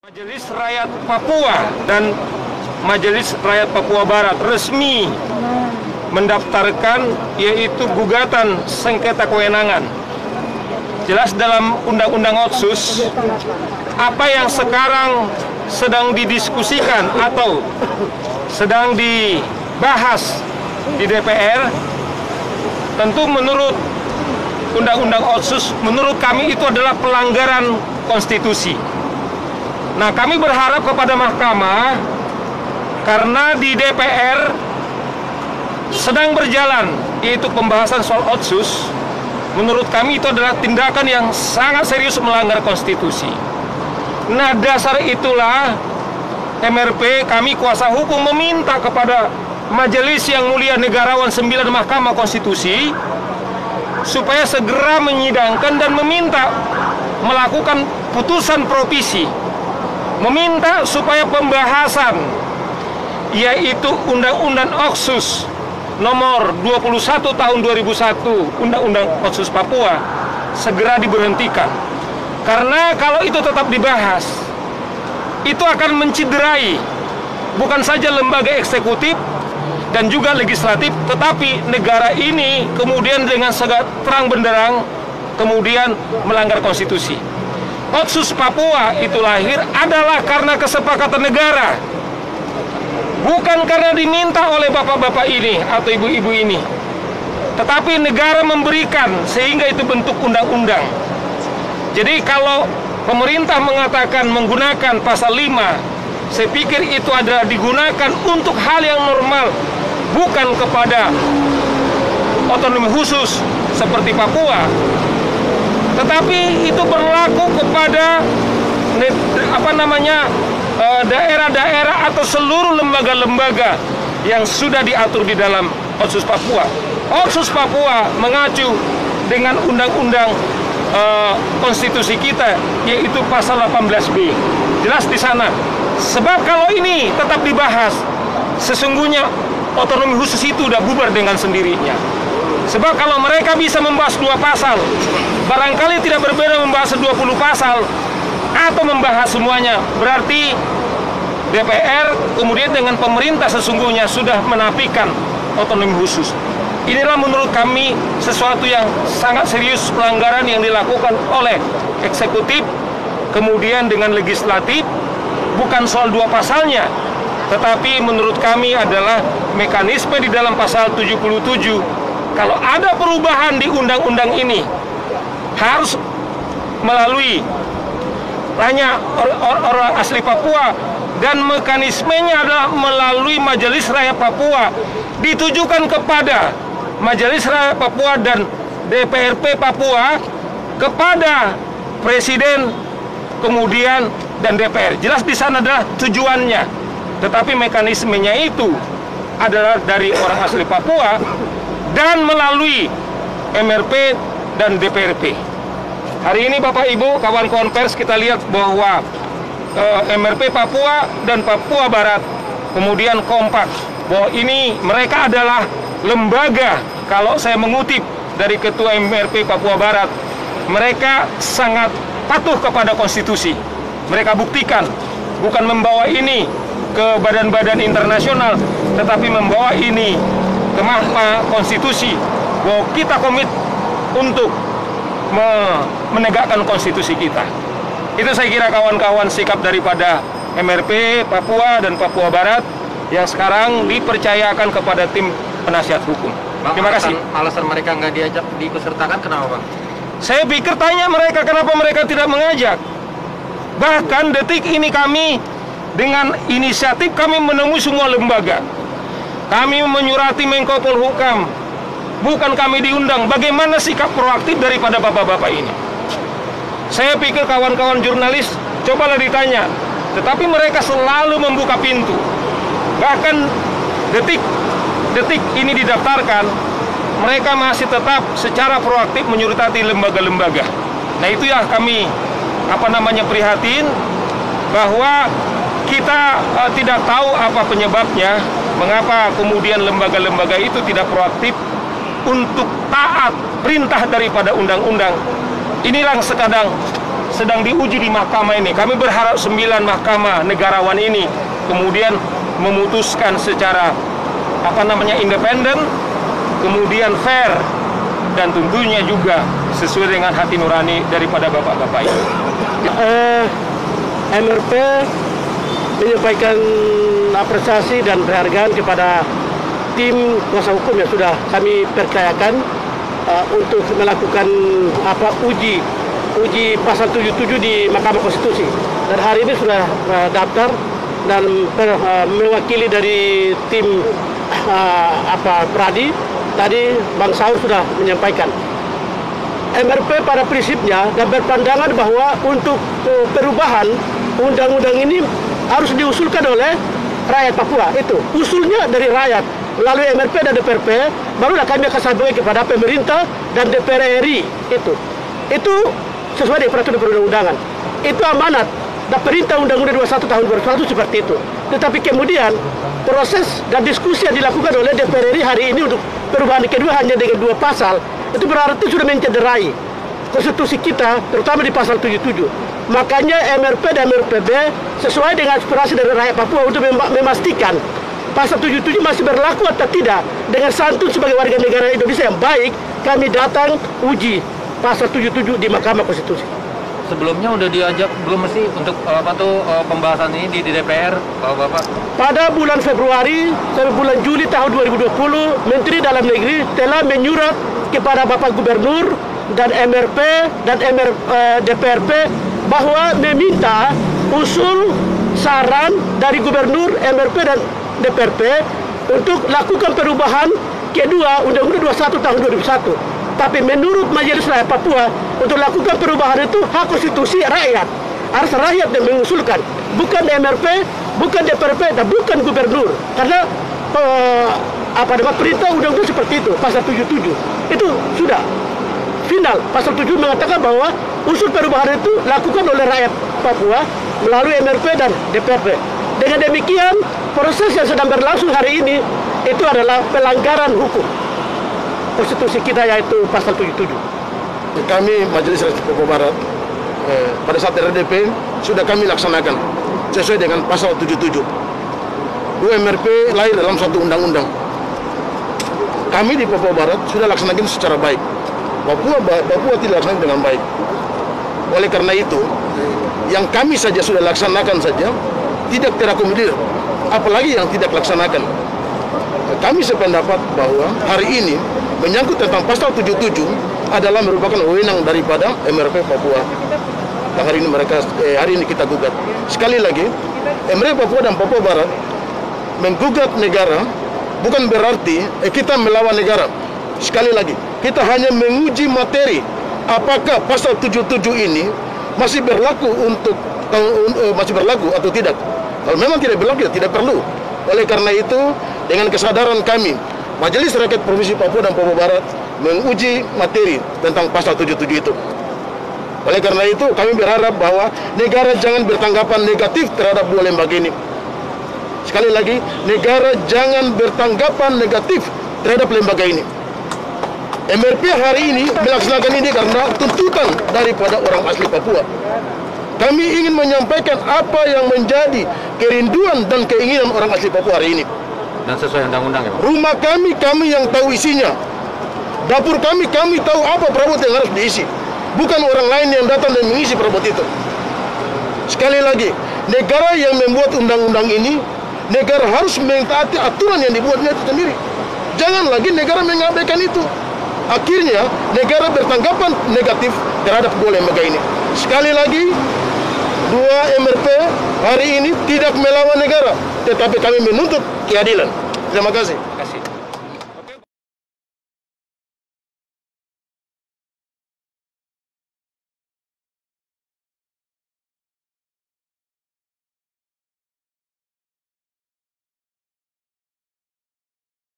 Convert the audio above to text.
Majelis Rakyat Papua dan Majelis Rakyat Papua Barat resmi mendaftarkan yaitu gugatan sengketa kewenangan. Jelas dalam Undang-Undang Otsus, apa yang sekarang sedang didiskusikan atau sedang dibahas di DPR, tentu menurut Undang-Undang Otsus, menurut kami itu adalah pelanggaran konstitusi. Nah, kami berharap kepada mahkamah, karena di DPR sedang berjalan yaitu pembahasan soal Otsus, menurut kami itu adalah tindakan yang sangat serius melanggar konstitusi. Nah, dasar itulah MRP, kami kuasa hukum, meminta kepada Majelis Yang Mulia Negarawan 9 Mahkamah Konstitusi supaya segera menyidangkan dan meminta melakukan putusan provisi, meminta supaya pembahasan yaitu Undang-Undang Otsus nomor 21 tahun 2001, Undang-Undang Otsus Papua, segera diberhentikan. Karena kalau itu tetap dibahas, itu akan menciderai bukan saja lembaga eksekutif dan juga legislatif, tetapi negara ini kemudian dengan terang benderang kemudian melanggar konstitusi. Otsus Papua itu lahir adalah karena kesepakatan negara, bukan karena diminta oleh bapak-bapak ini atau ibu-ibu ini, tetapi negara memberikan sehingga itu bentuk undang-undang. Jadi kalau pemerintah mengatakan menggunakan pasal 5, saya pikir itu adalah digunakan untuk hal yang normal, bukan kepada otonomi khusus seperti Papua, tetapi itu berlaku kepada daerah-daerah atau seluruh lembaga-lembaga yang sudah diatur di dalam Otsus Papua. Otsus Papua mengacu dengan undang-undang konstitusi kita, yaitu pasal 18B. Jelas di sana. Sebab kalau ini tetap dibahas, sesungguhnya otonomi khusus itu udah bubar dengan sendirinya. Sebab kalau mereka bisa membahas 2 pasal, barangkali tidak berbeda membahas 20 pasal atau membahas semuanya, berarti DPR kemudian dengan pemerintah sesungguhnya sudah menafikan otonomi khusus. Inilah menurut kami sesuatu yang sangat serius pelanggaran yang dilakukan oleh eksekutif kemudian dengan legislatif, bukan soal 2 pasalnya, tetapi menurut kami adalah mekanisme di dalam pasal 77. Kalau ada perubahan di undang-undang ini harus melalui hanya orang asli Papua, dan mekanismenya adalah melalui Majelis Rakyat Papua, ditujukan kepada Majelis Rakyat Papua dan DPRP Papua, kepada Presiden kemudian dan DPR. Jelas di sana adalah tujuannya, tetapi mekanismenya itu adalah dari orang asli Papua dan melalui MRP dan DPRP. Hari ini Bapak Ibu, kawan-kawan pers, kita lihat bahwa MRP Papua dan Papua Barat kemudian kompak bahwa ini mereka adalah lembaga, kalau saya mengutip dari Ketua MRP Papua Barat, mereka sangat patuh kepada konstitusi. Mereka buktikan, bukan membawa ini ke badan-badan internasional, tetapi membawa ini ke Mahkamah Konstitusi, bahwa kita komit untuk menegakkan konstitusi kita. Itu saya kira kawan-kawan sikap daripada MRP Papua dan Papua Barat yang sekarang dipercayakan kepada tim penasihat hukum. Bang, terima kasih. Alasan mereka nggak diajak diikutsertakan kenapa, Bang? Saya pikir tanya mereka kenapa mereka tidak mengajak. Bahkan detik ini kami dengan inisiatif kami menemui semua lembaga. Kami menyurati Menko Polhukam, bukan kami diundang. Bagaimana sikap proaktif daripada bapak-bapak ini? Saya pikir kawan-kawan jurnalis, cobalah ditanya. Tetapi mereka selalu membuka pintu. Bahkan detik ini didaftarkan, mereka masih tetap secara proaktif menyurati lembaga-lembaga. Nah, itu yang kami prihatin, bahwa kita tidak tahu apa penyebabnya, mengapa kemudian lembaga-lembaga itu tidak proaktif untuk taat perintah daripada undang-undang. Inilah sedang diuji di mahkamah ini. Kami berharap 9 mahkamah negarawan ini kemudian memutuskan secara independen, kemudian fair, dan tentunya juga sesuai dengan hati nurani daripada bapak-bapak ini. MRP menyampaikan apresiasi dan penghargaan kepada tim kuasa hukum yang sudah kami percayakan untuk melakukan uji pasal 77 di Mahkamah Konstitusi. Dan hari ini sudah daftar dan mewakili dari tim Pradi. Tadi Bang Saur sudah menyampaikan. MRP pada prinsipnya dan berpandangan bahwa untuk perubahan undang-undang ini harus diusulkan oleh rakyat Papua. Itu usulnya dari rakyat melalui MRP dan DPRP, barulah kami akan sampaikan kepada pemerintah dan DPR RI. Itu sesuai dengan peraturan perundang-undangan. Itu amanat dan perintah Undang-Undang 21 tahun 2001 seperti itu. Tetapi kemudian proses dan diskusi yang dilakukan oleh DPR RI hari ini untuk perubahan kedua hanya dengan 2 pasal, itu berarti sudah mencederai konstitusi kita, terutama di pasal 77. Makanya MRP dan MRPB sesuai dengan aspirasi dari rakyat Papua untuk memastikan pasal 77 masih berlaku atau tidak. Dengan santun sebagai warga negara Indonesia yang baik, kami datang uji pasal 77 di Mahkamah Konstitusi. Sebelumnya udah diajak belum sih untuk pembahasan ini di DPR, Bapak? Pada bulan Februari sampai bulan Juli tahun 2020, Menteri Dalam Negeri telah menyurat kepada Bapak Gubernur dan MRP dan DPRP bahwa meminta usul saran dari Gubernur, MRP dan DPRP untuk lakukan perubahan kedua Undang-Undang 21 tahun 2001. Tapi menurut Majelis Rakyat Papua, untuk lakukan perubahan itu hak konstitusi rakyat. Harus rakyat yang mengusulkan, bukan MRP, bukan DPRP, dan bukan gubernur. Karena perintah undang-undang seperti itu, pasal 77. Itu sudah final. Pasal 7 mengatakan bahwa usul perubahan itu lakukan oleh rakyat Papua melalui MRP dan DPRP. Dengan demikian, proses yang sedang berlangsung hari ini itu adalah pelanggaran hukum konstitusi kita, yaitu pasal 77. Kami Majelis Rakyat Papua Barat pada saat RDP sudah kami laksanakan sesuai dengan pasal 77. 2 MRP lahir dalam satu undang-undang. Kami di Papua Barat sudah laksanakan secara baik. Papua tidak laksanakan dengan baik. Oleh karena itu, yang kami saja sudah laksanakan saja tidak terakomodir, apalagi yang tidak laksanakan. Kami sependapat bahwa hari ini menyangkut tentang pasal 77 adalah merupakan wewenang daripada MRP Papua. Dan hari ini kita gugat. Sekali lagi, MRP Papua dan Papua Barat menggugat negara bukan berarti kita melawan negara. Sekali lagi, kita hanya menguji materi apakah pasal 77 ini masih berlaku atau tidak. Kalau memang tidak berlaku, ya tidak perlu. Oleh karena itu, dengan kesadaran kami, Majelis Rakyat Provinsi Papua dan Papua Barat menguji materi tentang pasal 77 itu. Oleh karena itu, kami berharap bahwa negara jangan bertanggapan negatif terhadap 2 lembaga ini. Sekali lagi, negara jangan bertanggapan negatif terhadap lembaga ini. MRP hari ini melaksanakan ini karena tuntutan daripada orang asli Papua. Kami ingin menyampaikan apa yang menjadi kerinduan dan keinginan orang asli Papua hari ini. Dan sesuai undang-undang ya, Pak? Rumah kami yang tahu isinya. Dapur kami tahu apa perabot yang harus diisi. Bukan orang lain yang datang dan mengisi perabot itu. Sekali lagi, negara yang membuat undang-undang ini, negara harus mentaati aturan yang dibuatnya itu sendiri. Jangan lagi negara mengabaikan itu. Akhirnya, negara bertanggapan negatif terhadap 2 lembaga ini. Sekali lagi, 2 MRP hari ini tidak melawan negara, tetapi kami menuntut keadilan. Terima kasih.